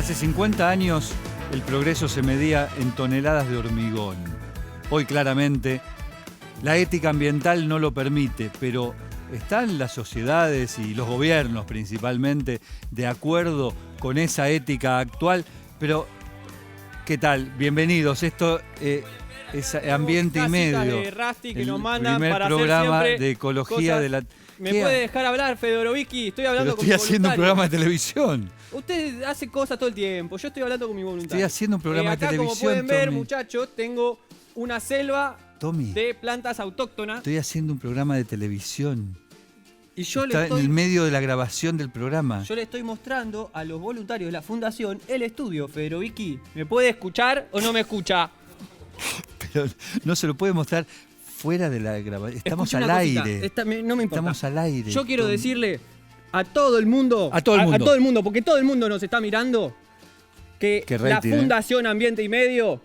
Hace 50 años el progreso se medía en toneladas de hormigón. Hoy claramente la ética ambiental no lo permite, pero ¿están las sociedades y los gobiernos principalmente de acuerdo con esa ética actual? Pero, ¿qué tal? Bienvenidos. Esto es Ambiente y Medio. De Rasti que el nos mandan primer para programa hacer de ecología de la... ¿Me puede dejar hablar, Fedorovicki? Estoy hablando con mi Estoy haciendo un voluntario. programa de televisión. Usted hace cosas todo el tiempo. Yo estoy hablando con mi voluntario. Estoy haciendo un programa de acá, televisión, como pueden ver, Tommy. muchachos, tengo una selva Tommy, de plantas autóctonas. estoy haciendo un programa de televisión. Y yo Está en el medio de la grabación del programa. le estoy mostrando a los voluntarios de la fundación el estudio. Fedorovicki, ¿me puede escuchar o no me escucha? Pero no se lo puede mostrar fuera de la grabación. Estamos Escuche al una cosita, aire. no me importa. Estamos al aire. Yo quiero Tommy. decirle a todo el mundo, A todo el mundo. porque todo el mundo nos está mirando, que Qué la rating, Fundación Ambiente y Medio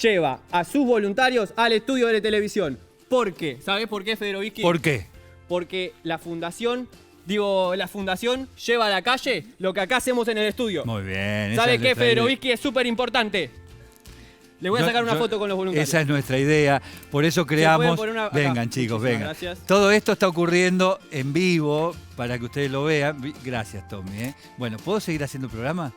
lleva a sus voluntarios al estudio de televisión. ¿Por qué? ¿Sabés por qué, Fedorovicki? ¿Por qué? Porque la fundación lleva a la calle lo que acá hacemos en el estudio. Muy bien. ¿Sabe qué, qué, Fedorovicki? Es súper importante. Le voy a sacar una foto con los voluntarios. Esa es nuestra idea. Por eso creamos... poner una acá. Vengan, chicos, Muchísimas vengan. gracias. Todo esto está ocurriendo en vivo para que ustedes lo vean. Gracias, Tommy. Bueno, ¿puedo seguir haciendo el programa?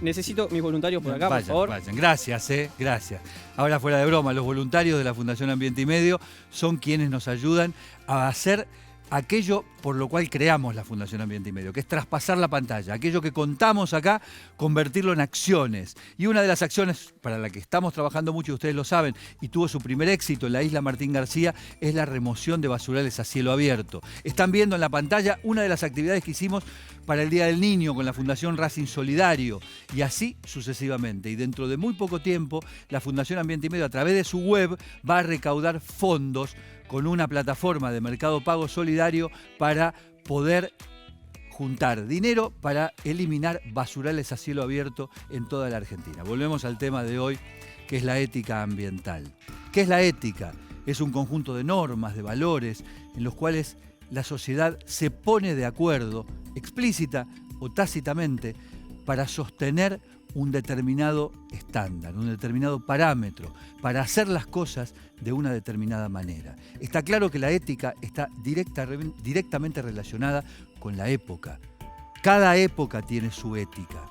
Necesito mis voluntarios por acá, Vayan, por favor. vayan. Gracias, gracias. Ahora, fuera de broma, los voluntarios de la Fundación Ambiente y Medio son quienes nos ayudan a hacer aquello por lo cual creamos la Fundación Ambiente y Medio, que es traspasar la pantalla, aquello que contamos acá, convertirlo en acciones. Y una de las acciones para la que estamos trabajando mucho, y ustedes lo saben, y tuvo su primer éxito en la isla Martín García, es la remoción de basurales a cielo abierto. Están viendo en la pantalla una de las actividades que hicimos para el Día del Niño con la Fundación Racing Solidario, y así sucesivamente. Y dentro de muy poco tiempo, la Fundación Ambiente y Medio, a través de su web, va a recaudar fondos con una plataforma de mercado pago solidario para poder juntar dinero para eliminar basurales a cielo abierto en toda la Argentina. Volvemos al tema de hoy, que es la ética ambiental. ¿Qué es la ética? Es un conjunto de normas, de valores, en los cuales la sociedad se pone de acuerdo, explícita o tácitamente, para sostener un determinado estándar, un determinado parámetro, para hacer las cosas de una determinada manera. Está claro que la ética está directamente relacionada con la época. Cada época tiene su ética.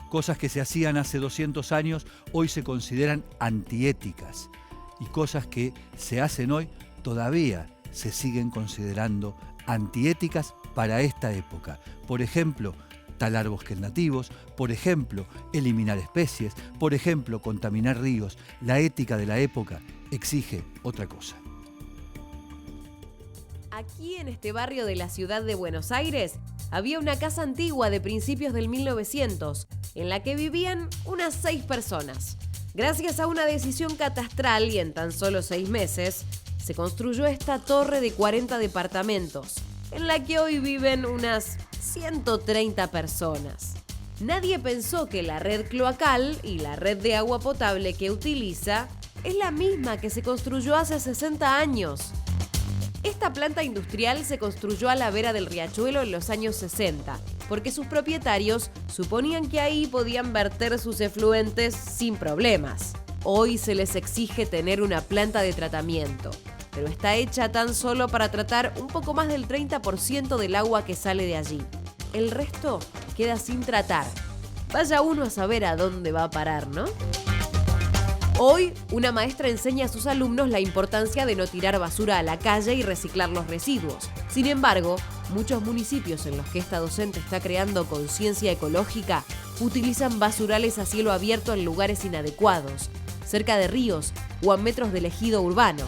Cosas que se hacían hace 200 años hoy se consideran antiéticas, y cosas que se hacen hoy todavía se siguen considerando antiéticas para esta época. Por ejemplo, talar bosques nativos, por ejemplo, eliminar especies, por ejemplo, contaminar ríos. La ética de la época exige otra cosa. Aquí en este barrio de la ciudad de Buenos Aires había una casa antigua de principios del 1900 en la que vivían unas 6 personas. Gracias a una decisión catastral y en tan solo 6 meses, se construyó esta torre de 40 departamentos, en la que hoy viven unas 130 personas. Nadie pensó que la red cloacal y la red de agua potable que utiliza es la misma que se construyó hace 60 años. Esta planta industrial se construyó a la vera del riachuelo en los años 60, porque sus propietarios suponían que ahí podían verter sus efluentes sin problemas. Hoy se les exige tener una planta de tratamiento, pero está hecha tan solo para tratar un poco más del 30% del agua que sale de allí. El resto queda sin tratar. Vaya uno a saber a dónde va a parar, ¿no? Hoy, una maestra enseña a sus alumnos la importancia de no tirar basura a la calle y reciclar los residuos. Sin embargo, muchos municipios en los que esta docente está creando conciencia ecológica utilizan basurales a cielo abierto en lugares inadecuados, cerca de ríos o a metros del ejido urbano.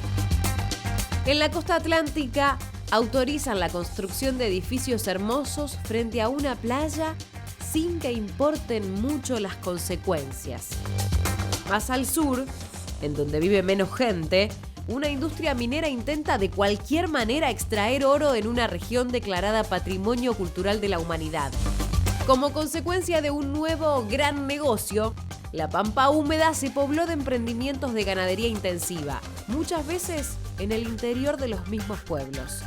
En la costa atlántica, autorizan la construcción de edificios hermosos frente a una playa sin que importen mucho las consecuencias. Más al sur, en donde vive menos gente, una industria minera intenta de cualquier manera extraer oro en una región declarada Patrimonio Cultural de la Humanidad. Como consecuencia de un nuevo gran negocio, la Pampa Húmeda se pobló de emprendimientos de ganadería intensiva, muchas veces en el interior de los mismos pueblos.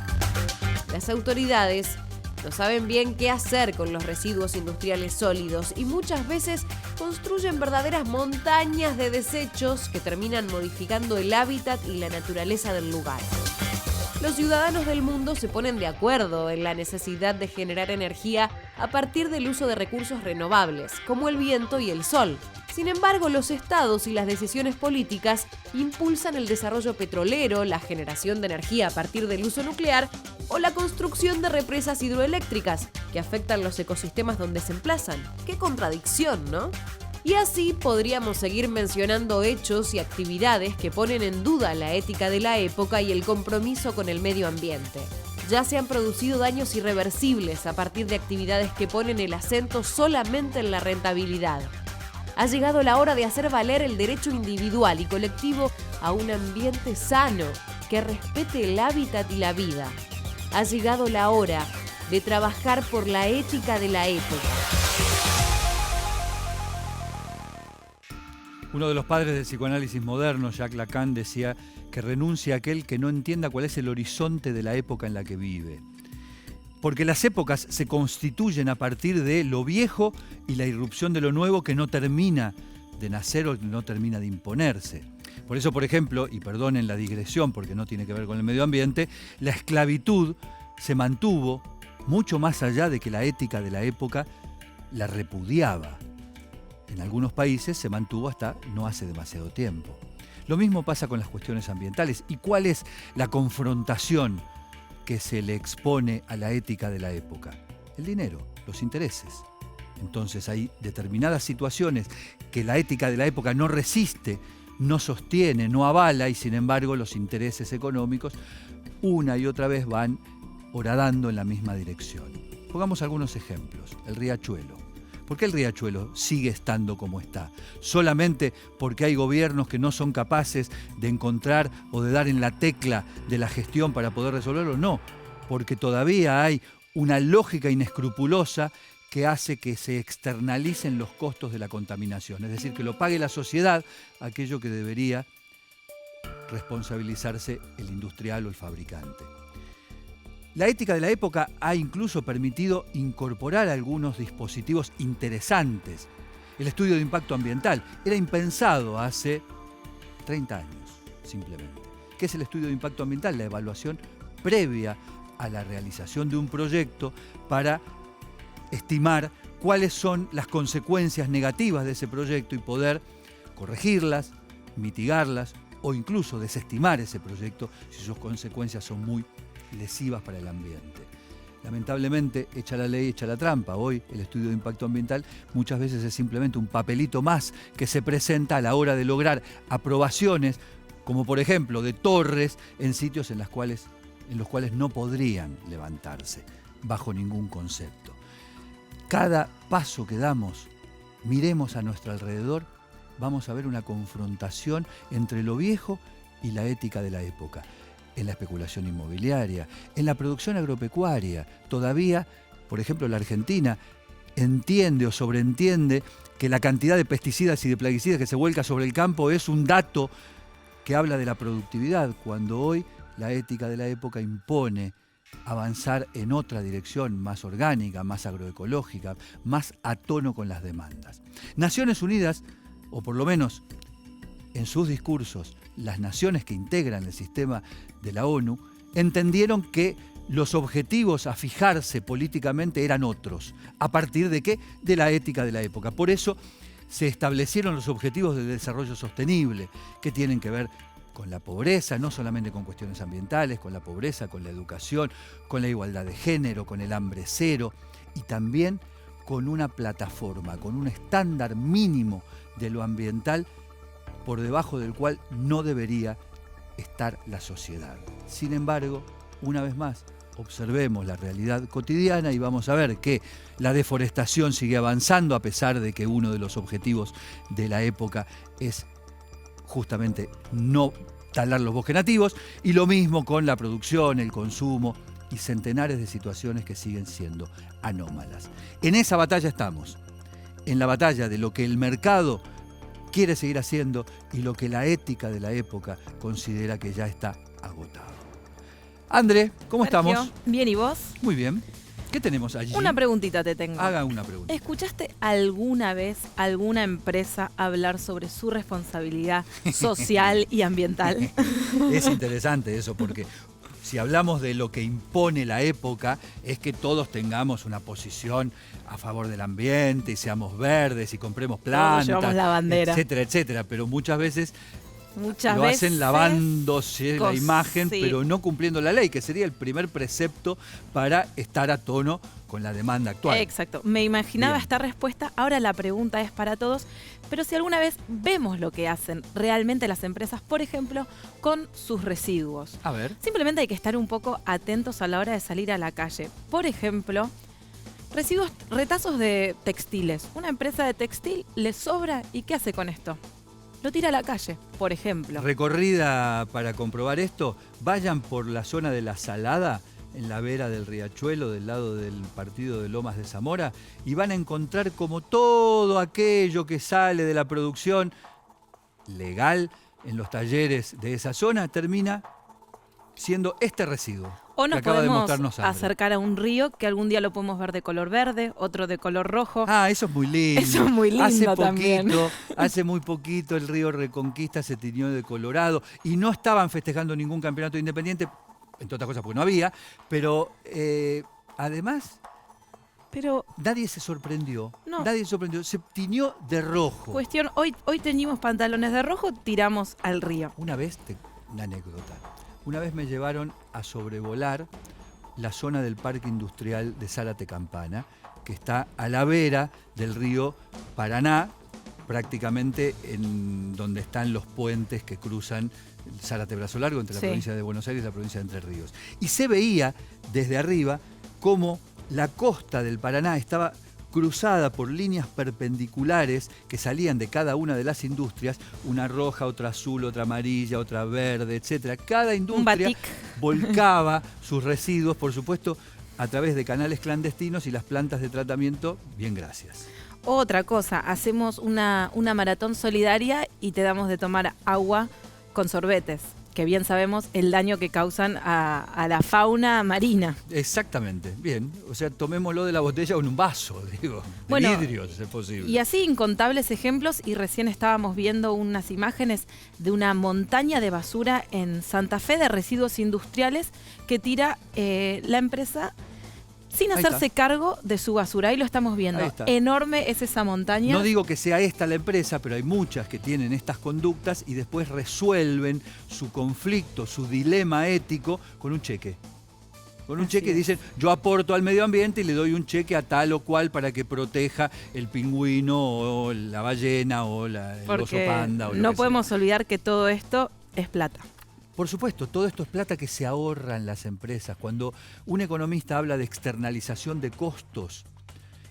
Las autoridades No saben bien qué hacer con los residuos industriales sólidos y muchas veces construyen verdaderas montañas de desechos que terminan modificando el hábitat y la naturaleza del lugar. Los ciudadanos del mundo se ponen de acuerdo en la necesidad de generar energía a partir del uso de recursos renovables, como el viento y el sol. Sin embargo, los estados y las decisiones políticas impulsan el desarrollo petrolero, la generación de energía a partir del uso nuclear o la construcción de represas hidroeléctricas que afectan los ecosistemas donde se emplazan. ¡Qué contradicción!, ¿no? Y así podríamos seguir mencionando hechos y actividades que ponen en duda la ética de la época y el compromiso con el medio ambiente. Ya se han producido daños irreversibles a partir de actividades que ponen el acento solamente en la rentabilidad. Ha llegado la hora de hacer valer el derecho individual y colectivo a un ambiente sano que respete el hábitat y la vida. Ha llegado la hora de trabajar por la ética de la época. Uno de los padres del psicoanálisis moderno, Jacques Lacan, decía que renuncia a aquel que no entienda cuál es el horizonte de la época en la que vive. Porque las épocas se constituyen a partir de lo viejo y la irrupción de lo nuevo que no termina de nacer o no termina de imponerse. Por eso, por ejemplo, y perdonen la digresión porque no tiene que ver con el medio ambiente, la esclavitud se mantuvo mucho más allá de que la ética de la época la repudiaba. En algunos países se mantuvo hasta no hace demasiado tiempo. Lo mismo pasa con las cuestiones ambientales. ¿Y cuál es la confrontación que se le expone a la ética de la época? El dinero, los intereses. Entonces hay determinadas situaciones que la ética de la época no resiste, no sostiene, no avala y sin embargo los intereses económicos una y otra vez van horadando en la misma dirección. Pongamos algunos ejemplos. El riachuelo. ¿Por qué el riachuelo sigue estando como está? ¿Solamente porque hay gobiernos que no son capaces de encontrar o de dar en la tecla de la gestión para poder resolverlo? No, porque todavía hay una lógica inescrupulosa que hace que se externalicen los costos de la contaminación. Es decir, que lo pague la sociedad, aquello que debería responsabilizarse el industrial o el fabricante. La ética de la época ha incluso permitido incorporar algunos dispositivos interesantes. El estudio de impacto ambiental era impensado hace 30 años, simplemente. ¿Qué es el estudio de impacto ambiental? La evaluación previa a la realización de un proyecto para estimar cuáles son las consecuencias negativas de ese proyecto y poder corregirlas, mitigarlas o incluso desestimar ese proyecto si sus consecuencias son muy lesivas para el ambiente. Lamentablemente, echa la ley, echa la trampa. Hoy el estudio de impacto ambiental muchas veces es simplemente un papelito más que se presenta a la hora de lograr aprobaciones, como por ejemplo de torres en sitios en los cuales no podrían levantarse bajo ningún concepto. Cada paso que damos, miremos a nuestro alrededor, vamos a ver una confrontación entre lo viejo y la ética de la época. En la especulación inmobiliaria, en la producción agropecuaria. Todavía, por ejemplo, la Argentina entiende o sobreentiende que la cantidad de pesticidas y de plaguicidas que se vuelca sobre el campo es un dato que habla de la productividad, cuando hoy la ética de la época impone avanzar en otra dirección más orgánica, más agroecológica, más a tono con las demandas. Naciones Unidas, o por lo menos en sus discursos, las naciones que integran el sistema de la ONU, entendieron que los objetivos a fijarse políticamente eran otros. ¿A partir de qué? De la ética de la época. Por eso se establecieron los objetivos de desarrollo sostenible, que tienen que ver con la pobreza, no solamente con cuestiones ambientales, con la pobreza, con la educación, con la igualdad de género, con el hambre cero y también con una plataforma, con un estándar mínimo de lo ambiental por debajo del cual no debería estar la sociedad. Sin embargo, una vez más, observemos la realidad cotidiana y vamos a ver que la deforestación sigue avanzando a pesar de que uno de los objetivos de la época es justamente no talar los bosques nativos, y lo mismo con la producción, el consumo y centenares de situaciones que siguen siendo anómalas. En esa batalla estamos, en la batalla de lo que el mercado quiere seguir haciendo y lo que la ética de la época considera que ya está agotado. André, ¿cómo Sergio, estamos? Bien, ¿y vos? Muy bien. ¿Qué tenemos allí? Una preguntita te tengo. Haga una pregunta. ¿Escuchaste alguna vez alguna empresa hablar sobre su responsabilidad social y ambiental? Es interesante eso porque si hablamos de lo que impone la época es que todos tengamos una posición a favor del ambiente y seamos verdes y compremos plantas, llevamos la bandera. etcétera, etcétera. Pero muchas veces Muchas lo veces hacen lavándose la imagen, sí. pero no cumpliendo la ley, que sería el primer precepto para estar a tono con la demanda actual. Exacto. Me imaginaba Bien. esta respuesta. Ahora la pregunta es para todos. Pero si alguna vez vemos lo que hacen realmente las empresas, por ejemplo, con sus residuos. A ver. Simplemente hay que estar un poco atentos a la hora de salir a la calle. Por ejemplo, residuos, retazos de textiles. Una empresa de textil le sobra y ¿qué hace con esto? Lo tira a la calle, por ejemplo. Recorrida para comprobar esto, vayan por la zona de La Salada, en la vera del Riachuelo, del lado del partido de Lomas de Zamora, y van a encontrar como todo aquello que sale de la producción legal en los talleres de esa zona termina siendo este residuo. O que nos acaba de podemos mostrarnos André. acercar a un río que algún día lo podemos ver de color verde, otro de color rojo. Ah, eso es muy lindo. Eso es muy lindo también. Hace muy poquito el río Reconquista se tiñó de colorado y no estaban festejando ningún campeonato independiente, entre otras cosas porque no había, pero además Pero nadie se sorprendió. No. Nadie se sorprendió. Se tiñó de rojo. cuestión, hoy teñimos pantalones de rojo, tiramos al río. Una vez, una anécdota, una vez me llevaron a sobrevolar la zona del Parque Industrial de Zárate Campana, que está a la vera del río Paraná, prácticamente en donde están los puentes que cruzan el Zárate Brazo Largo entre la Sí. provincia de Buenos Aires y la provincia de Entre Ríos. Y se veía desde arriba cómo la costa del Paraná estaba cruzada por líneas perpendiculares que salían de cada una de las industrias, una roja, otra azul, otra amarilla, otra verde, etcétera. Cada industria batik. volcaba sus residuos, por supuesto, a través de canales clandestinos y las plantas de tratamiento, bien gracias. Otra cosa, hacemos una maratón solidaria y te damos de tomar agua con sorbetes, que bien sabemos el daño que causan a la fauna marina. Exactamente, bien. O sea, tomémoslo de la botella o en un vaso, digo, de Bueno, vidrio, si es posible. Y así incontables ejemplos, y recién estábamos viendo unas imágenes de una montaña de basura en Santa Fe de residuos industriales que tira la empresa sin Ahí hacerse está. cargo de su basura. Ahí lo estamos viendo. Ahí está. Enorme es esa montaña. No digo que sea esta la empresa, pero hay muchas que tienen estas conductas y después resuelven su conflicto, su dilema ético con un cheque. Con un Así cheque es. dicen, yo aporto al medio ambiente y le doy un cheque a tal o cual para que proteja el pingüino o la ballena o el oso Porque panda. O lo no que podemos sea. olvidar que todo esto es plata. Por supuesto, todo esto es plata que se ahorra en las empresas. Cuando un economista habla de externalización de costos,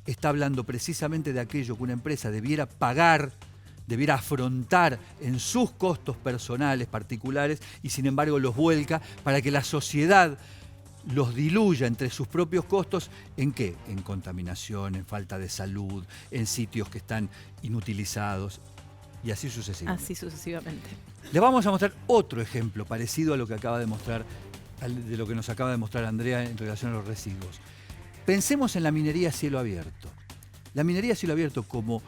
está hablando precisamente de aquello que una empresa debiera pagar, debiera afrontar en sus costos personales, particulares, y sin embargo los vuelca para que la sociedad los diluya entre sus propios costos. ¿En qué? En contaminación, en falta de salud, en sitios que están inutilizados y así sucesivamente. Así sucesivamente. Le vamos a mostrar otro ejemplo parecido a lo que acaba de mostrar, de lo que nos acaba de mostrar Andrea en relación a los residuos. Pensemos en la minería a cielo abierto. La minería a cielo abierto como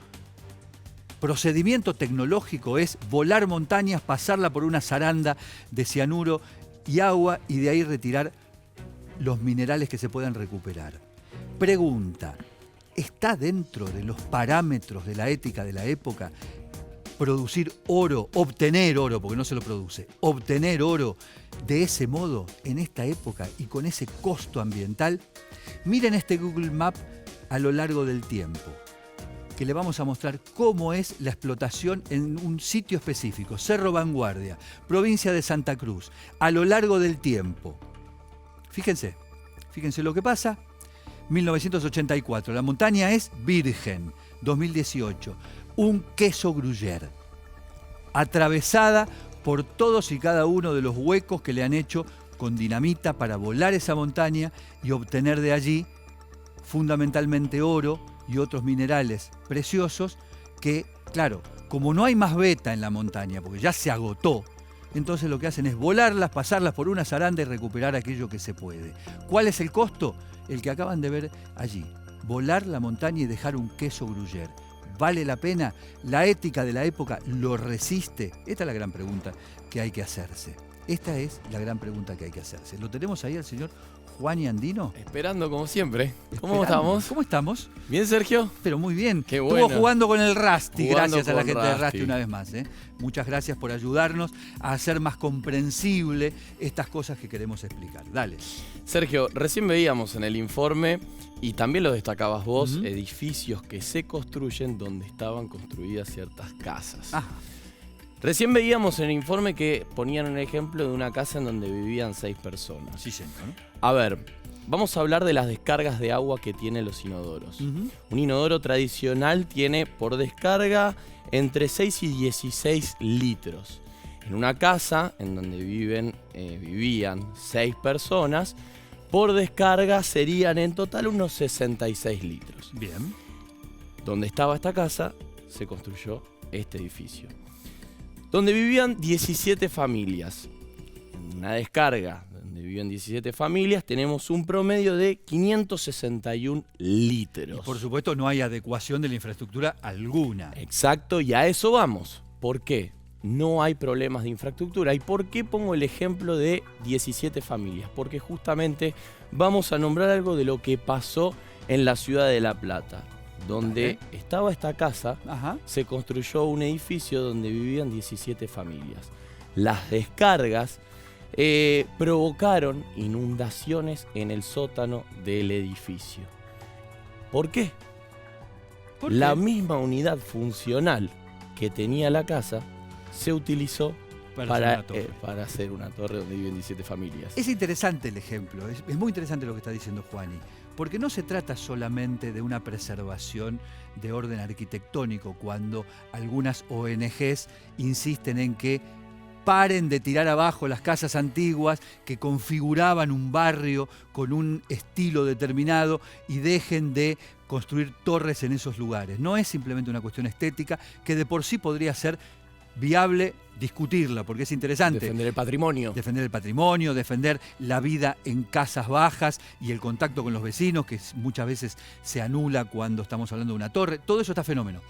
procedimiento tecnológico es volar montañas, pasarla por una zaranda de cianuro y agua y de ahí retirar los minerales que se puedan recuperar. Pregunta, ¿está dentro de los parámetros de la ética de la época producir oro, obtener oro, porque no se lo produce, obtener oro de ese modo en esta época y con ese costo ambiental? Miren este Google Map a lo largo del tiempo, que le vamos a mostrar cómo es la explotación en un sitio específico, Cerro Vanguardia, provincia de Santa Cruz, a lo largo del tiempo. Fíjense lo que pasa. 1984, la montaña es virgen. 2018, un queso gruyère, atravesada por todos y cada uno de los huecos que le han hecho con dinamita para volar esa montaña y obtener de allí fundamentalmente oro y otros minerales preciosos que, claro, como no hay más beta en la montaña, porque ya se agotó, entonces lo que hacen es volarlas, pasarlas por una zaranda y recuperar aquello que se puede. ¿Cuál es el costo? El que acaban de ver allí. Volar la montaña y dejar un queso gruyère. ¿Vale la pena? ¿La ética de la época lo resiste? Esta es la gran pregunta que hay que hacerse. Esta es la gran pregunta que hay que hacerse. ¿Lo tenemos ahí al señor Juani Andino? Esperando como siempre. ¿Cómo Esperando. estamos? ¿Cómo estamos? ¿Bien, Sergio? Pero muy bien. Qué bueno. Estuvo jugando con el Rusty. Jugando Gracias a la con gente de Rusty. Rusty una vez más. Muchas gracias por ayudarnos a hacer más comprensible estas cosas que queremos explicar. Dale. Sergio, recién veíamos en el informe, y también lo destacabas vos, Ujú. edificios que se construyen donde estaban construidas ciertas casas. Ah, Recién veíamos en el informe que ponían un ejemplo de una casa en donde vivían 6 personas. sí, señor. A ver, vamos a hablar de las descargas de agua que tienen los inodoros. Ujú. Un inodoro tradicional tiene por descarga entre 6 y 16 litros. En una casa en donde vivían 6 personas, por descarga serían en total unos 66 litros. Bien. Donde estaba esta casa, se construyó este edificio. Donde vivían 17 familias. En una descarga donde vivían 17 familias, tenemos un promedio de 561 litros. Y por supuesto no hay adecuación de la infraestructura alguna. Exacto, y a eso vamos. ¿Por qué? No hay problemas de infraestructura. ¿Y por qué pongo el ejemplo de 17 familias? Porque justamente vamos a nombrar algo de lo que pasó en la ciudad de La Plata, donde estaba esta casa. Ajá. Se construyó un edificio donde vivían 17 familias. Las descargas provocaron inundaciones en el sótano del edificio. ¿Por qué? ¿Por La qué? misma unidad funcional que tenía la casa se utilizó Para hacer una torre. para hacer una torre donde viven 17 familias. Es interesante el ejemplo, es muy interesante lo que está diciendo Juani, porque no se trata solamente de una preservación de orden arquitectónico cuando algunas ONGs insisten en que paren de tirar abajo las casas antiguas que configuraban un barrio con un estilo determinado y dejen de construir torres en esos lugares. No es simplemente una cuestión estética que de por sí podría ser viable discutirla, porque es interesante. Defender el patrimonio. Defender el patrimonio, defender la vida en casas bajas y el contacto con los vecinos, que muchas veces se anula cuando estamos hablando de una torre. Todo eso está fenómeno.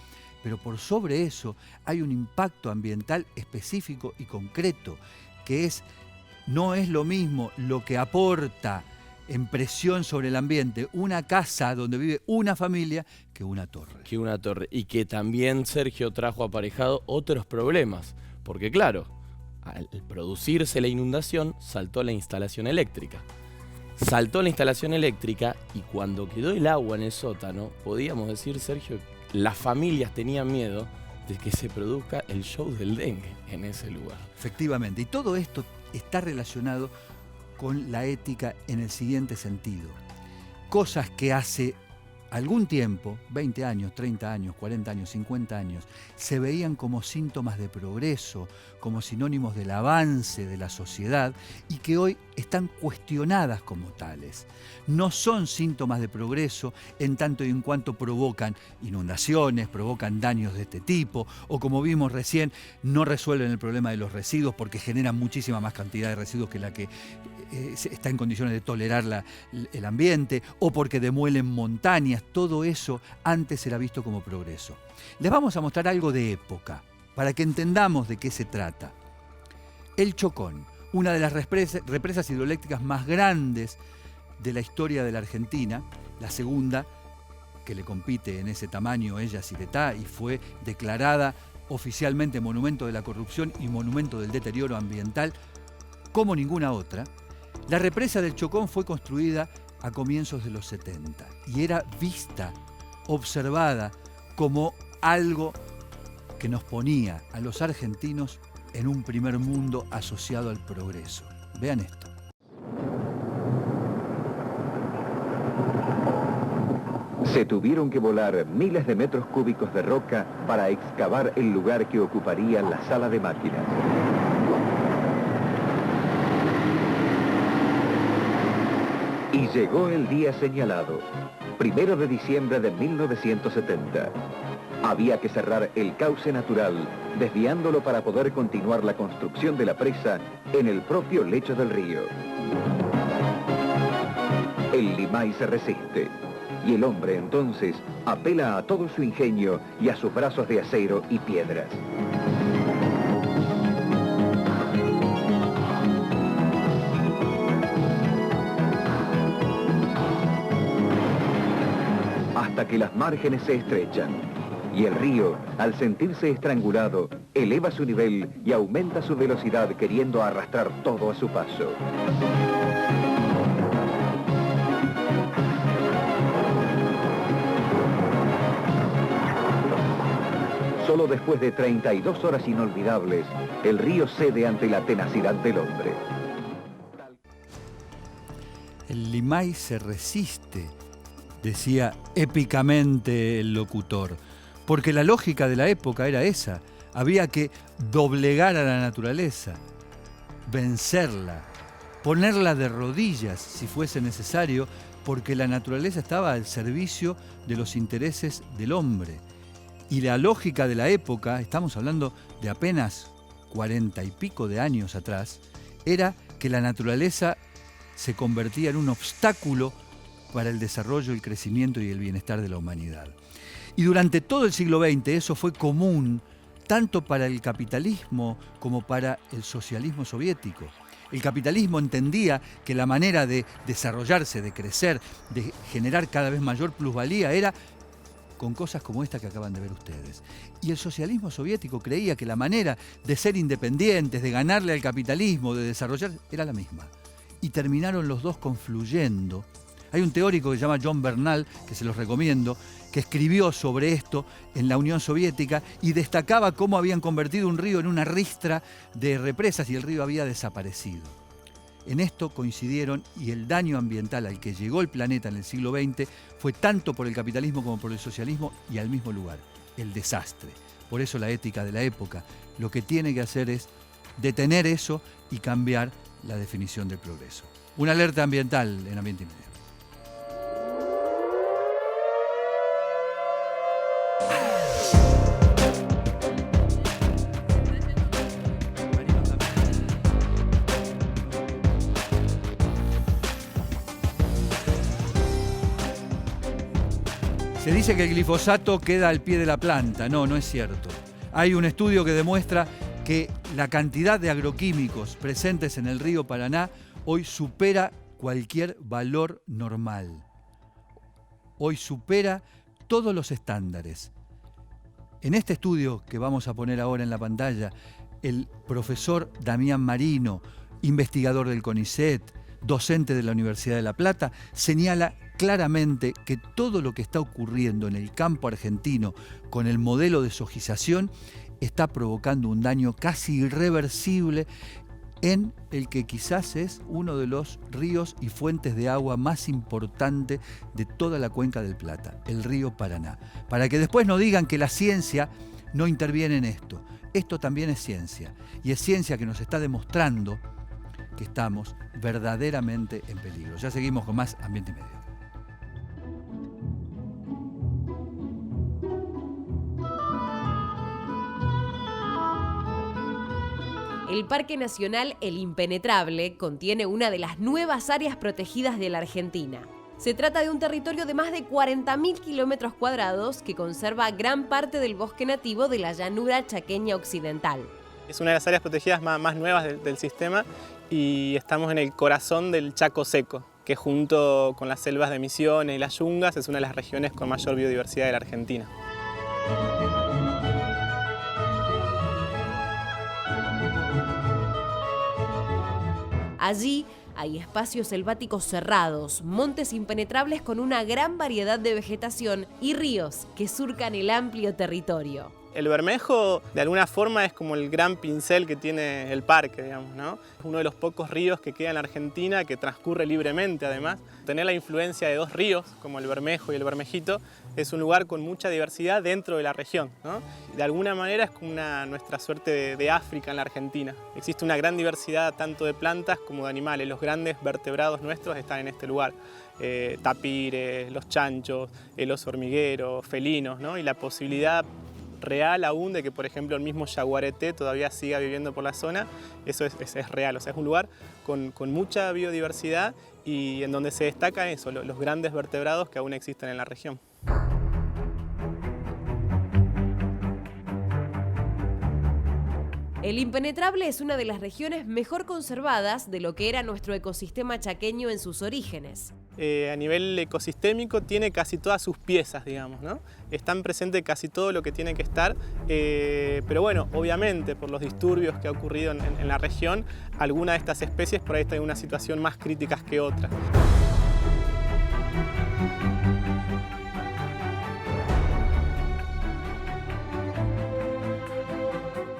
Pero por sobre eso hay un impacto ambiental específico y concreto, que no es lo mismo lo que aporta en presión sobre el ambiente una casa donde vive una familia que una torre. Que una torre. Y que también, Sergio, trajo aparejado otros problemas. Porque claro, al producirse la inundación, saltó la instalación eléctrica. Saltó la instalación eléctrica y cuando quedó el agua en el sótano, podíamos decir, Sergio, las familias tenían miedo de que se produzca el show del dengue en ese lugar. Efectivamente. Y todo esto está relacionado con la ética en el siguiente sentido. Cosas que hace algún tiempo, 20 años, 30 años, 40 años, 50 años, se veían como síntomas de progreso, como sinónimos del avance de la sociedad y que hoy están cuestionadas como tales. No son síntomas de progreso en tanto y en cuanto provocan inundaciones, provocan daños de este tipo, o como vimos recién, no resuelven el problema de los residuos porque generan muchísima más cantidad de residuos que la que está en condiciones de tolerar el ambiente, o porque demuelen montañas. Todo eso antes era visto como progreso. Les vamos a mostrar algo de época, para que entendamos de qué se trata. El Chocón, una de las represas hidroeléctricas más grandes de la historia de la Argentina, la segunda que le compite en ese tamaño, ella Ciretá, y fue declarada oficialmente Monumento de la Corrupción y Monumento del Deterioro Ambiental como ninguna otra. La represa del Chocón fue construida a comienzos de los 70 y era vista, observada como algo que nos ponía a los argentinos en un primer mundo asociado al progreso. Vean esto. Se tuvieron que volar miles de metros cúbicos de roca para excavar el lugar que ocuparía la sala de máquinas. Y llegó el día señalado, 1 de diciembre de 1970. Había que cerrar el cauce natural, desviándolo para poder continuar la construcción de la presa en el propio lecho del río. El Limay se resiste, y el hombre entonces apela a todo su ingenio y a sus brazos de acero y piedras. Hasta que las márgenes se estrechan, y el río, al sentirse estrangulado, eleva su nivel y aumenta su velocidad queriendo arrastrar todo a su paso. Solo después de 32 horas inolvidables, el río cede ante la tenacidad del hombre. El Limay se resiste, decía épicamente el locutor, porque la lógica de la época era esa. Había que doblegar a la naturaleza, vencerla, ponerla de rodillas si fuese necesario, porque la naturaleza estaba al servicio de los intereses del hombre. Y la lógica de la época, estamos hablando de apenas 40 y pico de años atrás, era que la naturaleza se convertía en un obstáculo para el desarrollo, el crecimiento y el bienestar de la humanidad. Y durante todo el siglo XX eso fue común, tanto para el capitalismo como para el socialismo soviético. El capitalismo entendía que la manera de desarrollarse, de crecer, de generar cada vez mayor plusvalía era con cosas como esta que acaban de ver ustedes. Y el socialismo soviético creía que la manera de ser independientes, de ganarle al capitalismo, de desarrollar, era la misma. Y terminaron los dos confluyendo. Hay un teórico que se llama John Bernal, que se los recomiendo, que escribió sobre esto en la Unión Soviética y destacaba cómo habían convertido un río en una ristra de represas y el río había desaparecido. En esto coincidieron y el daño ambiental al que llegó el planeta en el siglo XX fue tanto por el capitalismo como por el socialismo y al mismo lugar, el desastre. Por eso la ética de la época lo que tiene que hacer es detener eso y cambiar la definición del progreso. Una alerta ambiental en Ambiente y Medio. Se dice que el glifosato queda al pie de la planta. No, no es cierto. Hay un estudio que demuestra que la cantidad de agroquímicos presentes en el río Paraná hoy supera cualquier valor normal. Hoy supera todos los estándares. En este estudio que vamos a poner ahora en la pantalla, el profesor Damián Marino, investigador del CONICET, docente de la Universidad de La Plata, señala claramente que todo lo que está ocurriendo en el campo argentino con el modelo de sojización está provocando un daño casi irreversible en el que quizás es uno de los ríos y fuentes de agua más importante de toda la cuenca del Plata, el río Paraná. Para que después no digan que la ciencia no interviene en esto. Esto también es ciencia, y es ciencia que nos está demostrando que estamos verdaderamente en peligro. Ya seguimos con más Ambiente y Medio. El Parque Nacional El Impenetrable contiene una de las nuevas áreas protegidas de la Argentina. Se trata de un territorio de más de 40.000 kilómetros cuadrados que conserva gran parte del bosque nativo de la llanura chaqueña occidental. Es una de las áreas protegidas más nuevas del sistema y estamos en el corazón del Chaco Seco, que junto con las selvas de Misiones y las yungas es una de las regiones con mayor biodiversidad de la Argentina. Allí hay espacios selváticos cerrados, montes impenetrables con una gran variedad de vegetación y ríos que surcan el amplio territorio. El Bermejo, de alguna forma, es como el gran pincel que tiene el parque, digamos, ¿no? Es uno de los pocos ríos que queda en la Argentina, que transcurre libremente, además. Tener la influencia de dos ríos, como el Bermejo y el Bermejito, es un lugar con mucha diversidad dentro de la región, ¿no? De alguna manera es como nuestra suerte de África en la Argentina. Existe una gran diversidad tanto de plantas como de animales. Los grandes vertebrados nuestros están en este lugar. Tapires, los chanchos, el oso hormiguero, felinos, ¿no? Y la posibilidad real aún de que, por ejemplo, el mismo yaguareté todavía siga viviendo por la zona, eso es real. O sea, es un lugar con mucha biodiversidad y en donde se destaca eso, los grandes vertebrados que aún existen en la región. El Impenetrable es una de las regiones mejor conservadas de lo que era nuestro ecosistema chaqueño en sus orígenes. A nivel ecosistémico tiene casi todas sus piezas, digamos, ¿no? Están presentes casi todo lo que tiene que estar, pero bueno, obviamente por los disturbios que ha ocurrido en la región, alguna de estas especies por ahí está en una situación más crítica que otra.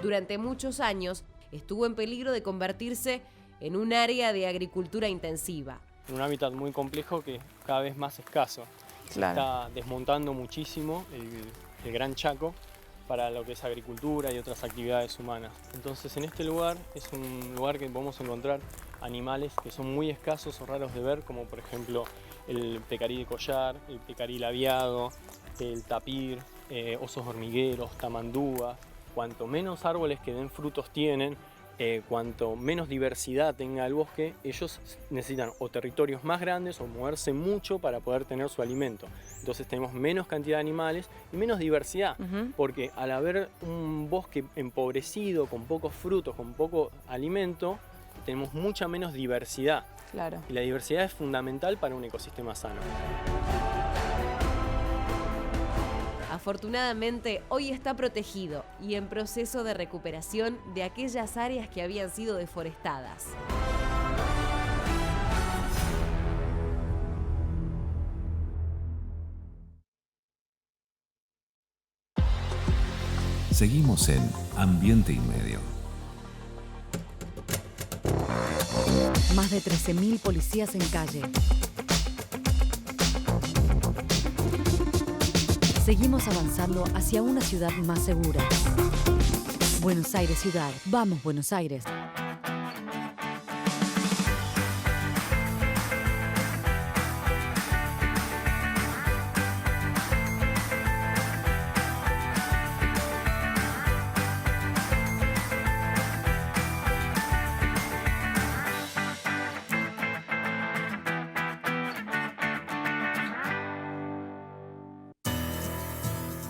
Durante muchos años estuvo en peligro de convertirse en un área de agricultura intensiva. Un hábitat muy complejo que cada vez más escaso. Claro. Está desmontando muchísimo el Gran Chaco para lo que es agricultura y otras actividades humanas. Entonces en este lugar es un lugar que podemos encontrar animales que son muy escasos o raros de ver, como por ejemplo el pecarí de collar, el pecarí labiado, el tapir, osos hormigueros, tamandúas. Cuanto menos árboles que den frutos tienen, cuanto menos diversidad tenga el bosque, ellos necesitan o territorios más grandes o moverse mucho para poder tener su alimento. Entonces tenemos menos cantidad de animales y menos diversidad, porque al haber un bosque empobrecido, con pocos frutos, con poco alimento, tenemos mucha menos diversidad. Claro. Y la diversidad es fundamental para un ecosistema sano. Afortunadamente, hoy está protegido y en proceso de recuperación de aquellas áreas que habían sido deforestadas. Seguimos en Ambiente y Medio. Más de 13.000 policías en calle. Seguimos avanzando hacia una ciudad más segura. Buenos Aires ciudad. Vamos, Buenos Aires.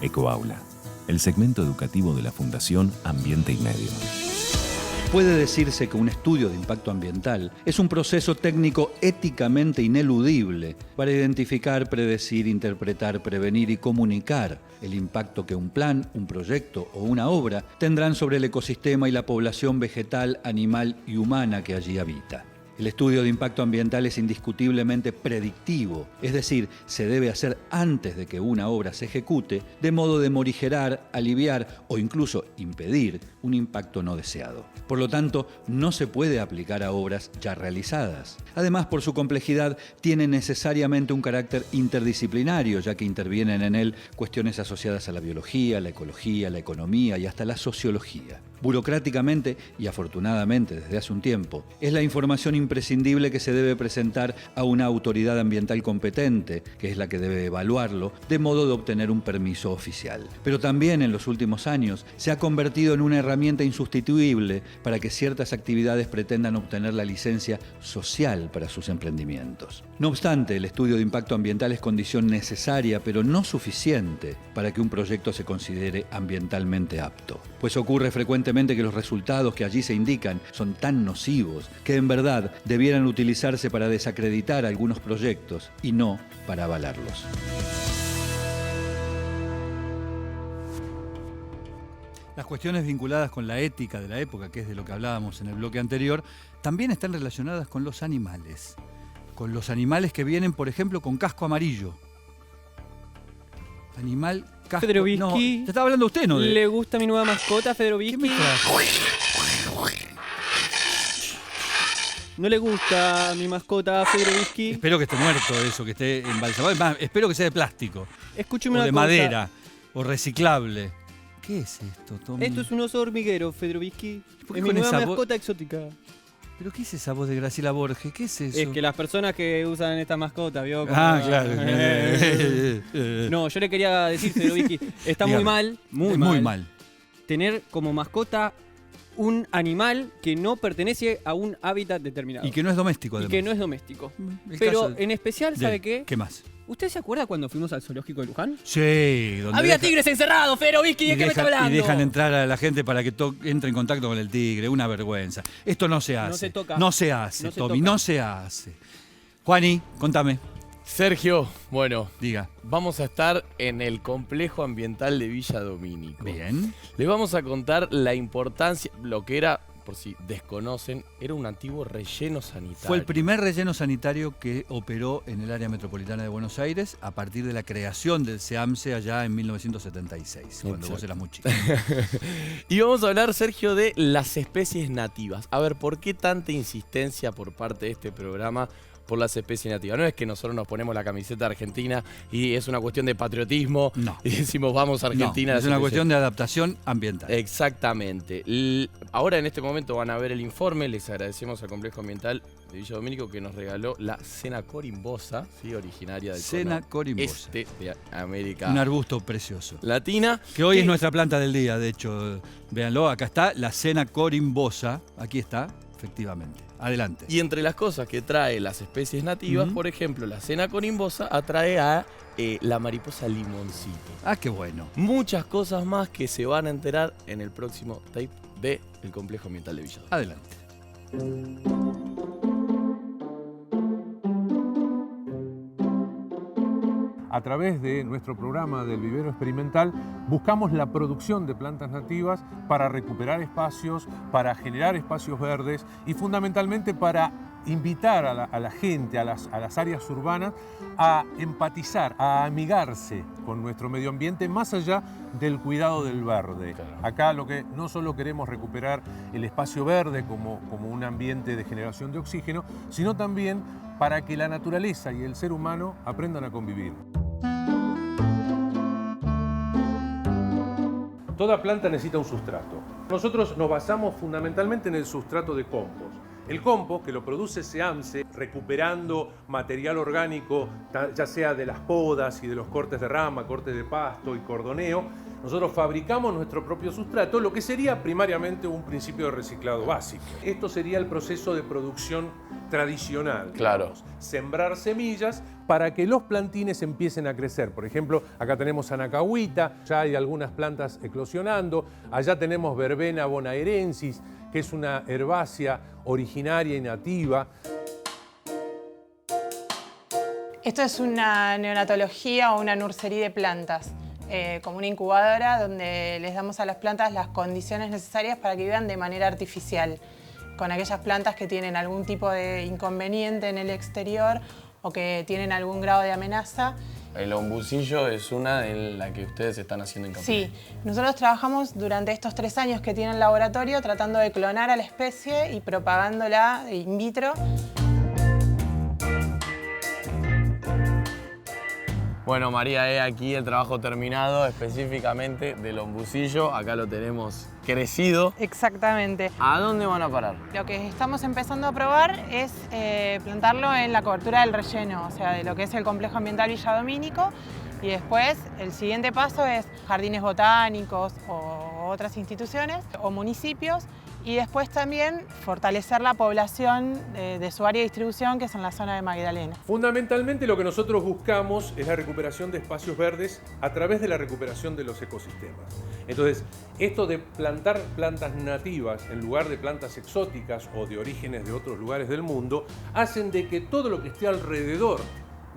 Ecoaula, el segmento educativo de la Fundación Ambiente y Medio. Puede decirse que un estudio de impacto ambiental es un proceso técnico éticamente ineludible para identificar, predecir, interpretar, prevenir y comunicar el impacto que un plan, un proyecto o una obra tendrán sobre el ecosistema y la población vegetal, animal y humana que allí habita. El estudio de impacto ambiental es indiscutiblemente predictivo, es decir, se debe hacer antes de que una obra se ejecute, de modo de morigerar, aliviar o incluso impedir un impacto no deseado. Por lo tanto, no se puede aplicar a obras ya realizadas. Además, por su complejidad, tiene necesariamente un carácter interdisciplinario, ya que intervienen en él cuestiones asociadas a la biología, la ecología, la economía y hasta la sociología. Burocráticamente, y afortunadamente desde hace un tiempo, es la información imprescindible que se debe presentar a una autoridad ambiental competente, que es la que debe evaluarlo, de modo de obtener un permiso oficial. Pero también en los últimos años se ha convertido en una herramienta insustituible para que ciertas actividades pretendan obtener la licencia social para sus emprendimientos. No obstante, el estudio de impacto ambiental es condición necesaria, pero no suficiente para que un proyecto se considere ambientalmente apto, pues ocurre frecuentemente que los resultados que allí se indican son tan nocivos que en verdad debieran utilizarse para desacreditar algunos proyectos y no para avalarlos. Las cuestiones vinculadas con la ética de la época, que es de lo que hablábamos en el bloque anterior, también están relacionadas con los animales. Con los animales que vienen, por ejemplo, con casco amarillo. Animal casco. Federovisky. No, te estaba hablando usted, ¿no? ¿Le gusta mi nueva mascota, Federovisky? ¿Qué me trajo? ¿No le gusta mi mascota, Federovisky? Espero que esté muerto eso, que esté embalsamado. Es más, espero que sea de plástico. Escúcheme O una de cosa. madera. O reciclable. ¿Qué es esto, Tommy? Esto es un oso hormiguero, Federovisky. ¿Por qué Es mi con nueva esa voz? mascota exótica. ¿Pero qué es esa voz de Graciela Borges? ¿Qué es eso? Es que las personas que usan esta mascota, ¿vio? Ah, claro. No, yo le quería decir, Federovisky, está Dígame. muy mal tener como mascota un animal que no pertenece a un hábitat determinado. Y que no es doméstico, Y además. que no es doméstico. El Pero caso en especial, de- ¿sabe qué? ¿Qué más? ¿Usted se acuerda cuando fuimos al zoológico de Luján? Sí, donde Había deja- tigres encerrados, Federovisky, ¿de qué me está hablando? y dejan entrar a la gente para que entre en contacto con el tigre. Una vergüenza. Esto no se hace. No se toca. No se hace, No se Tommy. toca. No se hace. Juani, contame. Sergio, bueno, Diga. vamos a estar en el complejo ambiental de Villa Domínico. Bien. Les vamos a contar la importancia, lo que era, por si desconocen, era un antiguo relleno sanitario. Fue el primer relleno sanitario que operó en el área metropolitana de Buenos Aires a partir de la creación del SEAMSE allá en 1976, cuando Exacto. vos eras muy chico. Y vamos a hablar, Sergio, de las especies nativas. A ver, ¿por qué tanta insistencia por parte de este programa por las especies nativas? No es que nosotros nos ponemos la camiseta argentina y es una cuestión de patriotismo No. y decimos vamos a Argentina. No, es una cuestión de adaptación ambiental. Exactamente. Ahora en este momento van a ver el informe. Les agradecemos al Complejo Ambiental de Villa Domínico que nos regaló la cena corimbosa, ¿sí? Originaria del Cena cono corimbosa. este de América Un arbusto precioso. Latina. Que hoy que- es nuestra planta del día, de hecho. Véanlo, acá está la cena corimbosa. Aquí está, efectivamente. Adelante. Y entre las cosas que trae las especies nativas, Ujú. por ejemplo, la cena corimbosa atrae a la mariposa limoncito. Ah, qué bueno. Muchas cosas más que se van a enterar en el próximo tape de El Complejo Ambiental de Villa Domínico. Adelante. A través de nuestro programa del vivero experimental buscamos la producción de plantas nativas para recuperar espacios, para generar espacios verdes y fundamentalmente para invitar a la gente, a las áreas urbanas a empatizar, a amigarse con nuestro medio ambiente más allá del cuidado del verde. Acá lo que no solo queremos recuperar el espacio verde como un ambiente de generación de oxígeno, sino también para que la naturaleza y el ser humano aprendan a convivir. Toda planta necesita un sustrato. Nosotros nos basamos fundamentalmente en el sustrato de compost. El compost, que lo produce SEAMSE, recuperando material orgánico, ya sea de las podas y de los cortes de rama, cortes de pasto y cordoneo, nosotros fabricamos nuestro propio sustrato, lo que sería primariamente un principio de reciclado básico. Esto sería el proceso de producción tradicional. Claro. Digamos. Sembrar semillas para que los plantines empiecen a crecer. Por ejemplo, acá tenemos anacahuita, ya hay algunas plantas eclosionando, allá tenemos verbena bonaerensis, que es una herbácea originaria y nativa. Esto es una neonatología o una nursería de plantas, como una incubadora donde les damos a las plantas las condiciones necesarias para que vivan de manera artificial, con aquellas plantas que tienen algún tipo de inconveniente en el exterior o que tienen algún grado de amenaza. El ombucillo es una en la que ustedes están haciendo hincapié. Sí, nosotros trabajamos durante estos 3 años que tiene el laboratorio tratando de clonar a la especie y propagándola in vitro. Bueno, María, aquí el trabajo terminado específicamente del ombucillo. Acá lo tenemos crecido. Exactamente. ¿A dónde van a parar? Lo que estamos empezando a probar es plantarlo en la cobertura del relleno, o sea, de lo que es el Complejo Ambiental Villa Domínico. Y después el siguiente paso es jardines botánicos o otras instituciones o municipios. Y después también fortalecer la población de su área de distribución, que es en la zona de Magdalena. Fundamentalmente lo que nosotros buscamos es la recuperación de espacios verdes a través de la recuperación de los ecosistemas. Entonces, esto de plantar plantas nativas en lugar de plantas exóticas o de orígenes de otros lugares del mundo, hacen de que todo lo que esté alrededor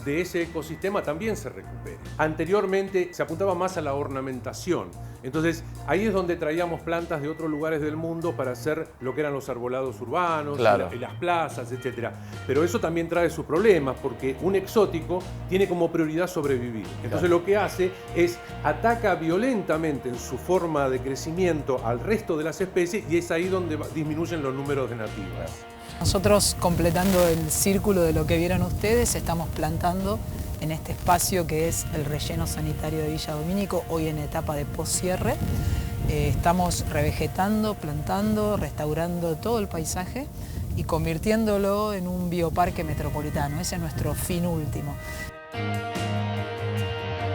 de ese ecosistema también se recupere. Anteriormente se apuntaba más a la ornamentación, Entonces, ahí es donde traíamos plantas de otros lugares del mundo para hacer lo que eran los arbolados urbanos, Claro. y las plazas, etc. Pero eso también trae sus problemas, porque un exótico tiene como prioridad sobrevivir. Entonces, lo que hace es ataca violentamente en su forma de crecimiento al resto de las especies, y es ahí donde disminuyen los números de nativas. Nosotros, completando el círculo de lo que vieron ustedes, estamos plantando en este espacio que es el relleno sanitario de Villa Domínico, hoy en etapa de postcierre. Estamos revegetando, plantando, restaurando todo el paisaje y convirtiéndolo en un bioparque metropolitano. Ese es nuestro fin último.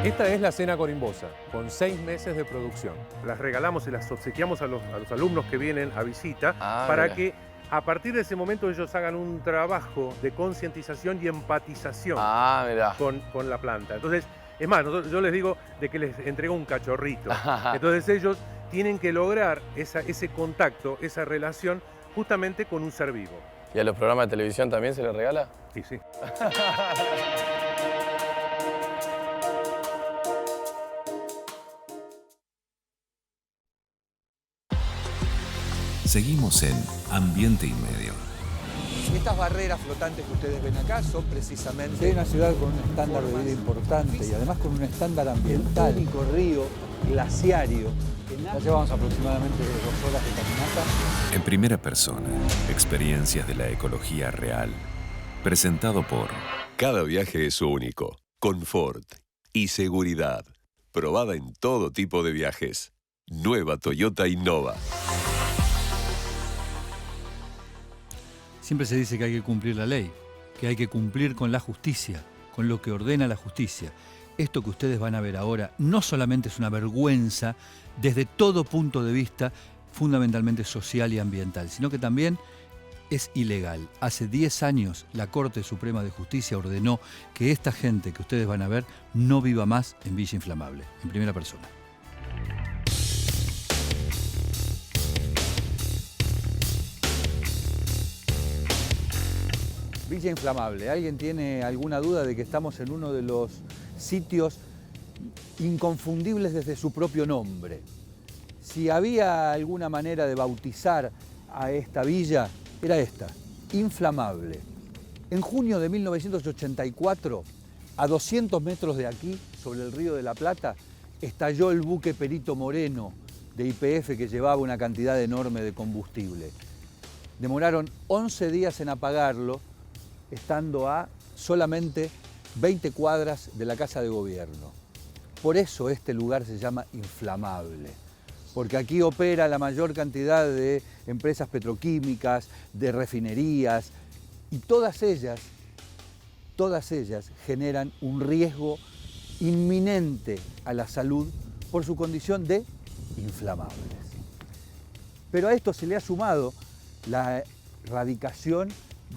Esta es la cena corimbosa, con 6 meses de producción. Las regalamos y las obsequiamos a los alumnos que vienen a visita para mira. que a partir de ese momento ellos hagan un trabajo de concientización y empatización con la planta. Entonces, es más, yo les digo de que les entrego un cachorrito. Entonces ellos tienen que lograr ese contacto, esa relación, justamente con un ser vivo. ¿Y a los programas de televisión también se les regala? Sí, sí. Seguimos en Ambiente y Medio. Estas barreras flotantes que ustedes ven acá son precisamente... Sí, hay una ciudad con un estándar de vida importante y además con un estándar ambiental. El único río glaciario. Ya llevamos aproximadamente 2 horas de caminata. En primera persona, experiencias de la ecología real. Presentado por... Cada viaje es único, confort y seguridad. Probada en todo tipo de viajes. Nueva Toyota Innova. Siempre se dice que hay que cumplir la ley, que hay que cumplir con la justicia, con lo que ordena la justicia. Esto que ustedes van a ver ahora no solamente es una vergüenza desde todo punto de vista, fundamentalmente social y ambiental, sino que también es ilegal. Hace 10 años la Corte Suprema de Justicia ordenó que esta gente que ustedes van a ver no viva más en Villa Inflamable, en primera persona. Villa Inflamable. ¿Alguien tiene alguna duda de que estamos en uno de los sitios inconfundibles desde su propio nombre? Si había alguna manera de bautizar a esta villa, era esta, Inflamable. En junio de 1984, a 200 metros de aquí, sobre el Río de la Plata, estalló el buque Perito Moreno de YPF que llevaba una cantidad enorme de combustible. Demoraron 11 días en apagarlo, estando a solamente 20 cuadras de la Casa de Gobierno. Por eso este lugar se llama Inflamable, porque aquí opera la mayor cantidad de empresas petroquímicas, de refinerías, y todas ellas generan un riesgo inminente a la salud por su condición de inflamables. Pero a esto se le ha sumado la radicación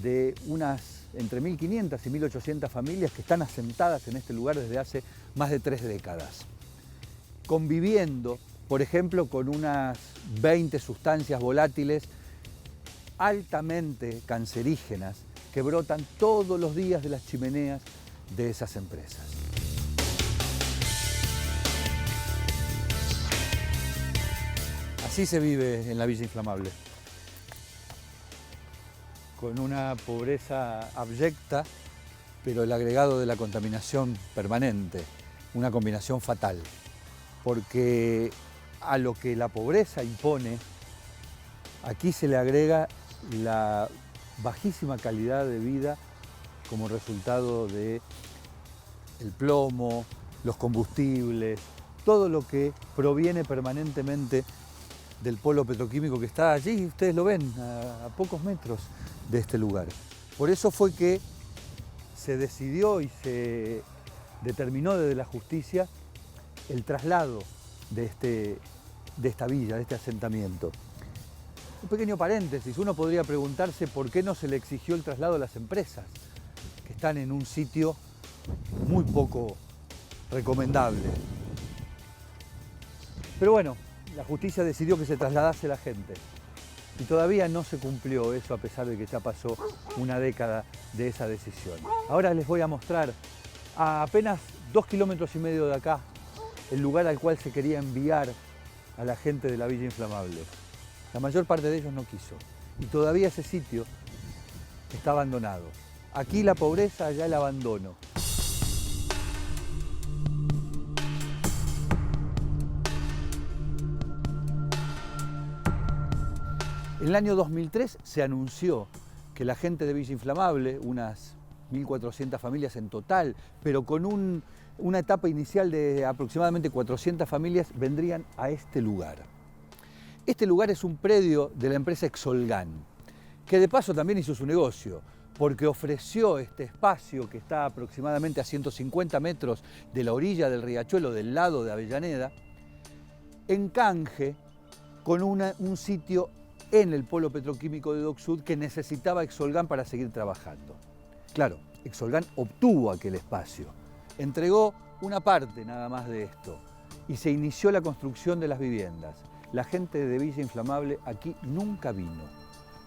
de unas entre 1.500 y 1.800 familias que están asentadas en este lugar desde hace más de 3 décadas, conviviendo, por ejemplo, con unas 20 sustancias volátiles altamente cancerígenas que brotan todos los días de las chimeneas de esas empresas. Así se vive en la Villa Inflamable, con una pobreza abyecta, pero el agregado de la contaminación permanente, una combinación fatal, porque a lo que la pobreza impone, aquí se le agrega la bajísima calidad de vida como resultado de el plomo, los combustibles, todo lo que proviene permanentemente del polo petroquímico que está allí, ustedes lo ven, a pocos metros de este lugar. Por eso fue que se decidió y se determinó desde la justicia el traslado de esta villa, de este asentamiento. Un pequeño paréntesis, uno podría preguntarse por qué no se le exigió el traslado a las empresas, que están en un sitio muy poco recomendable. Pero bueno, la justicia decidió que se trasladase la gente. Y todavía no se cumplió eso a pesar de que ya pasó una década de esa decisión. Ahora les voy a mostrar a apenas 2,5 kilómetros de acá el lugar al cual se quería enviar a la gente de la Villa Inflamable. La mayor parte de ellos no quiso. Y todavía ese sitio está abandonado. Aquí la pobreza, allá el abandono. En el año 2003 se anunció que la gente de Villa Inflamable, unas 1.400 familias en total, pero con una etapa inicial de aproximadamente 400 familias, vendrían a este lugar. Este lugar es un predio de la empresa Exolgan, que de paso también hizo su negocio, porque ofreció este espacio que está aproximadamente a 150 metros de la orilla del riachuelo del lado de Avellaneda, en canje con un sitio en el polo petroquímico de Dock Sud que necesitaba Exolgan para seguir trabajando. Claro, Exolgan obtuvo aquel espacio, entregó una parte nada más de esto y se inició la construcción de las viviendas. La gente de Villa Inflamable aquí nunca vino,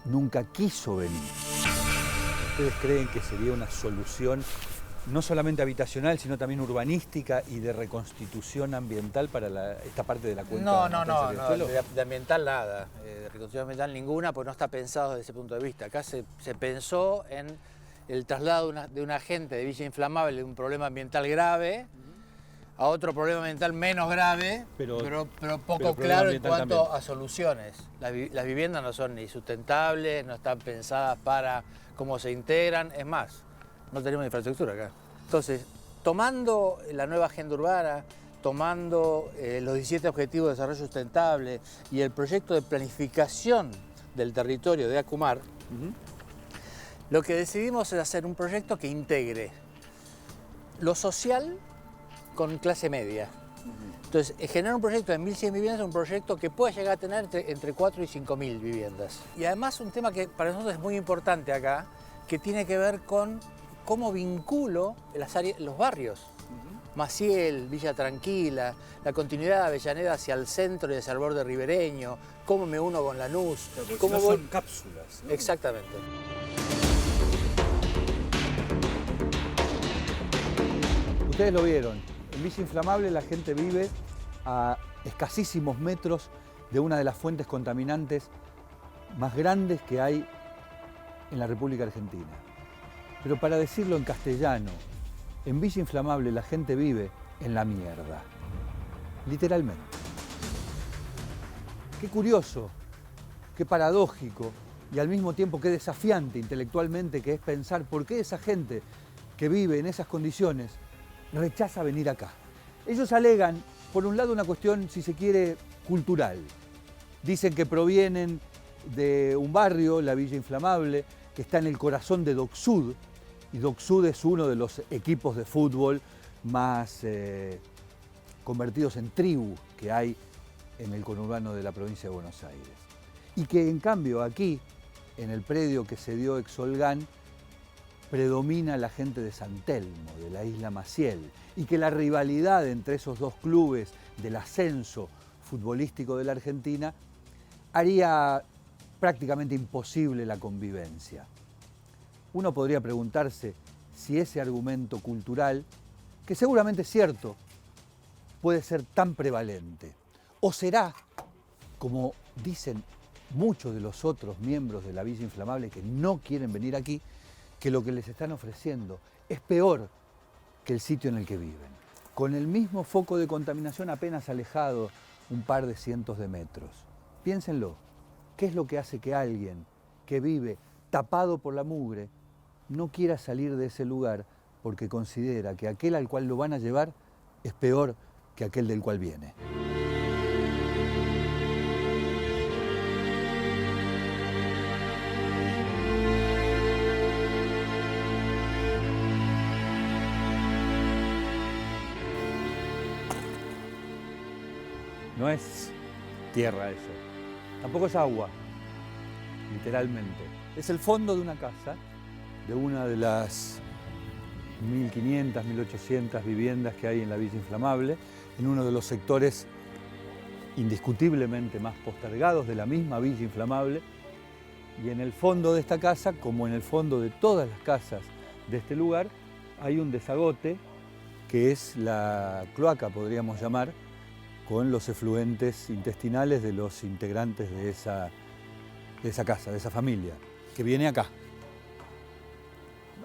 nunca quiso venir. ¿Ustedes creen que sería una solución no solamente habitacional, sino también urbanística y de reconstitución ambiental para esta parte de la cuenca? No, de ambiental nada, de reconstitución ambiental ninguna, porque no está pensado desde ese punto de vista. Acá se pensó en el traslado de una gente de Villa Inflamable de un problema ambiental grave a otro problema ambiental menos grave, pero poco claro en cuanto a soluciones. Las viviendas no son ni sustentables, no están pensadas para cómo se integran, es más, no tenemos infraestructura acá. Entonces, tomando la nueva agenda urbana, tomando los 17 Objetivos de Desarrollo Sustentable y el proyecto de planificación del territorio de Acumar, lo que decidimos es hacer un proyecto que integre lo social con clase media. Entonces, generar un proyecto de 1.100 viviendas es un proyecto que puede llegar a tener entre 4 y 5.000 viviendas. Y además un tema que para nosotros es muy importante acá, que tiene que ver con cómo vinculo los barrios. Maciel, Villa Tranquila, la continuidad de Avellaneda hacia el centro y hacia el borde ribereño, cómo me uno con Lanús. Cómo son cápsulas, ¿no? Exactamente. Ustedes lo vieron, en Villa Inflamable la gente vive a escasísimos metros de una de las fuentes contaminantes más grandes que hay en la República Argentina. Pero para decirlo en castellano, en Villa Inflamable la gente vive en la mierda, literalmente. Qué curioso, qué paradójico y al mismo tiempo qué desafiante intelectualmente que es pensar por qué esa gente que vive en esas condiciones rechaza venir acá. Ellos alegan, por un lado, una cuestión, si se quiere, cultural. Dicen que provienen de un barrio, la Villa Inflamable, que está en el corazón de Dock Sud, y Dock Sud es uno de los equipos de fútbol más convertidos en tribu que hay en el conurbano de la provincia de Buenos Aires. Y que en cambio aquí, en el predio que se dio Exolgan, predomina la gente de San Telmo, de la isla Maciel, y que la rivalidad entre esos dos clubes del ascenso futbolístico de la Argentina haría prácticamente imposible la convivencia. Uno podría preguntarse si ese argumento cultural, que seguramente es cierto, puede ser tan prevalente. O será, como dicen muchos de los otros miembros de la Villa Inflamable que no quieren venir aquí, que lo que les están ofreciendo es peor que el sitio en el que viven. Con el mismo foco de contaminación apenas alejado un par de cientos de metros. Piénsenlo, ¿qué es lo que hace que alguien que vive tapado por la mugre no quiera salir de ese lugar porque considera que aquel al cual lo van a llevar es peor que aquel del cual viene? No es tierra eso, tampoco es agua, literalmente. Es el fondo de una casa, de una de las 1.500, 1.800 viviendas que hay en la Villa Inflamable, en uno de los sectores indiscutiblemente más postergados de la misma Villa Inflamable. Y en el fondo de esta casa, como en el fondo de todas las casas de este lugar, hay un desagote que es la cloaca, podríamos llamar, con los efluentes intestinales de los integrantes de esa casa, de esa familia, que viene acá.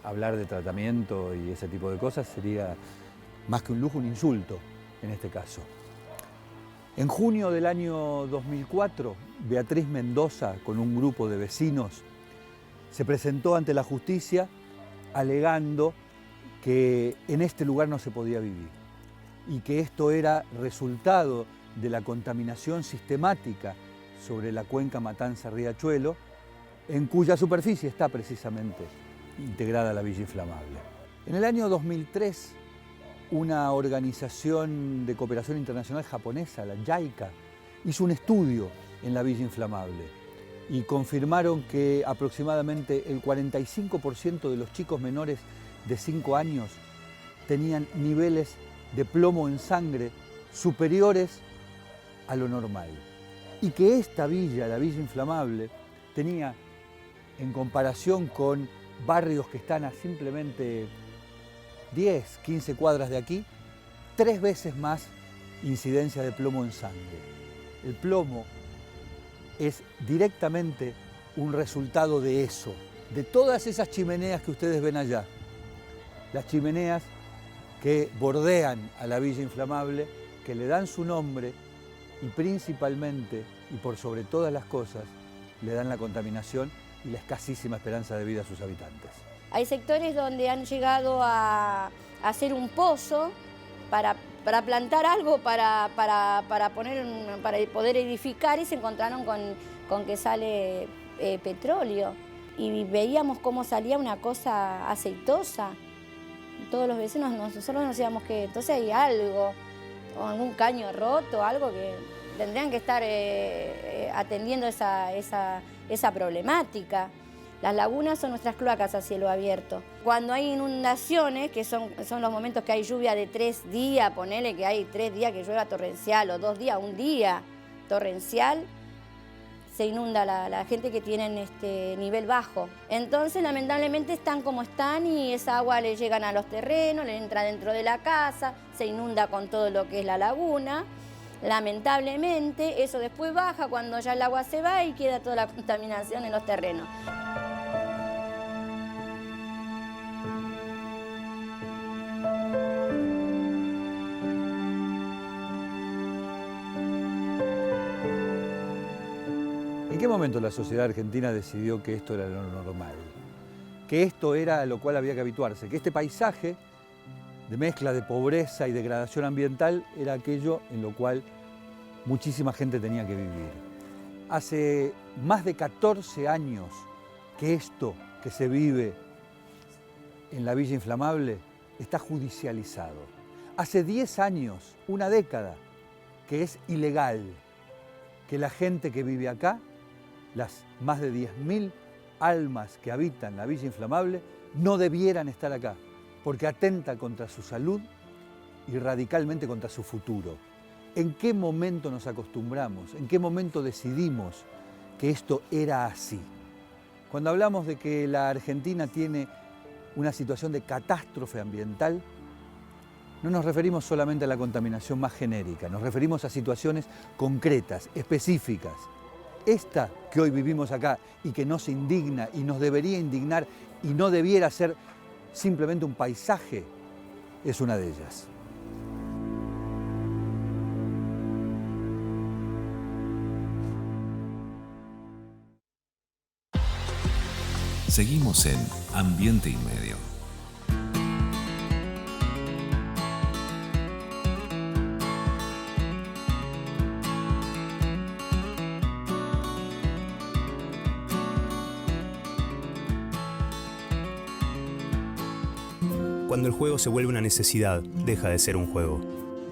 Hablar de tratamiento y ese tipo de cosas sería más que un lujo, un insulto en este caso. En junio del año 2004, Beatriz Mendoza, con un grupo de vecinos, se presentó ante la justicia alegando que en este lugar no se podía vivir y que esto era resultado de la contaminación sistemática sobre la cuenca Matanza-Riachuelo, en cuya superficie está precisamente integrada la Villa Inflamable. En el año 2003, una organización de cooperación internacional japonesa, la JICA, hizo un estudio en la Villa Inflamable y confirmaron que aproximadamente el 45% de los chicos menores de 5 años tenían niveles de plomo en sangre superiores a lo normal. Y que esta villa, la Villa Inflamable, tenía, en comparación con barrios que están a simplemente 10, 15 cuadras de aquí, 3 veces más incidencia de plomo en sangre. El plomo es directamente un resultado de eso, de todas esas chimeneas que ustedes ven allá. Las chimeneas que bordean a la Villa Inflamable, que le dan su nombre y principalmente, y por sobre todas las cosas, le dan la contaminación y la escasísima esperanza de vida a sus habitantes. Hay sectores donde han llegado a hacer un pozo para plantar algo, para poder edificar, y se encontraron con que sale petróleo. Y veíamos cómo salía una cosa aceitosa. Todos los vecinos, nosotros nos decíamos que entonces hay algo, o algún caño roto, algo que tendrían que estar atendiendo esa problemática. Las lagunas son nuestras cloacas a cielo abierto. Cuando hay inundaciones, que son los momentos que hay lluvia de 3 días, ponele que hay 3 días que llueva torrencial, o 2 días, un día torrencial, se inunda la gente que tienen nivel bajo. Entonces, lamentablemente, están como están y esa agua le llegan a los terrenos, le entra dentro de la casa, se inunda con todo lo que es la laguna. Lamentablemente, eso después baja cuando ya el agua se va y queda toda la contaminación en los terrenos. ¿En qué momento la sociedad argentina decidió que esto era lo normal? Que esto era a lo cual había que habituarse, que este paisaje de mezcla de pobreza y degradación ambiental era aquello en lo cual muchísima gente tenía que vivir. Hace más de 14 años que esto que se vive en la Villa Inflamable está judicializado. Hace 10 años, una década, que es ilegal que la gente que vive acá, las más de 10.000 almas que habitan la Villa Inflamable, no debieran estar acá, porque atenta contra su salud y radicalmente contra su futuro. ¿En qué momento nos acostumbramos? ¿En qué momento decidimos que esto era así? Cuando hablamos de que la Argentina tiene una situación de catástrofe ambiental, no nos referimos solamente a la contaminación más genérica, nos referimos a situaciones concretas, específicas. Esta que hoy vivimos acá y que nos indigna y nos debería indignar y no debiera ser simplemente un paisaje, es una de ellas. Seguimos en Ambiente y Medio. Cuando el juego se vuelve una necesidad, deja de ser un juego.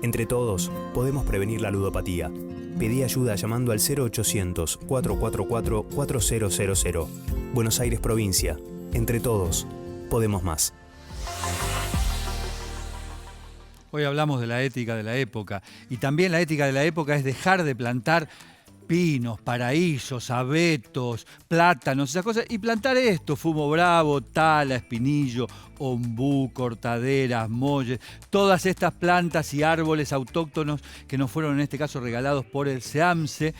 Entre todos, podemos prevenir la ludopatía. Pedí ayuda llamando al 0800-444-4000. Buenos Aires, provincia. Entre todos, podemos más. Hoy hablamos de la ética de la época y también la ética de la época es dejar de plantar pinos, paraísos, abetos, plátanos, esas cosas, y plantar esto, fumo bravo, tala, espinillo, ombú, cortaderas, molles, todas estas plantas y árboles autóctonos que nos fueron en este caso regalados por el SEAMSE,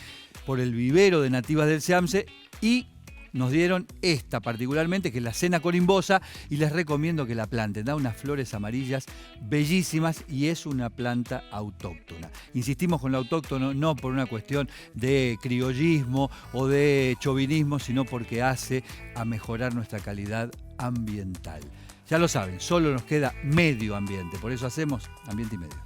por el vivero de nativas del SEAMSE, y nos dieron esta particularmente, que es la cena corimbosa, y les recomiendo que la planten. Da unas flores amarillas bellísimas y es una planta autóctona. Insistimos con lo autóctono no por una cuestión de criollismo o de chauvinismo, sino porque hace a mejorar nuestra calidad ambiental. Ya lo saben, solo nos queda medio ambiente, por eso hacemos Ambiente y Medio.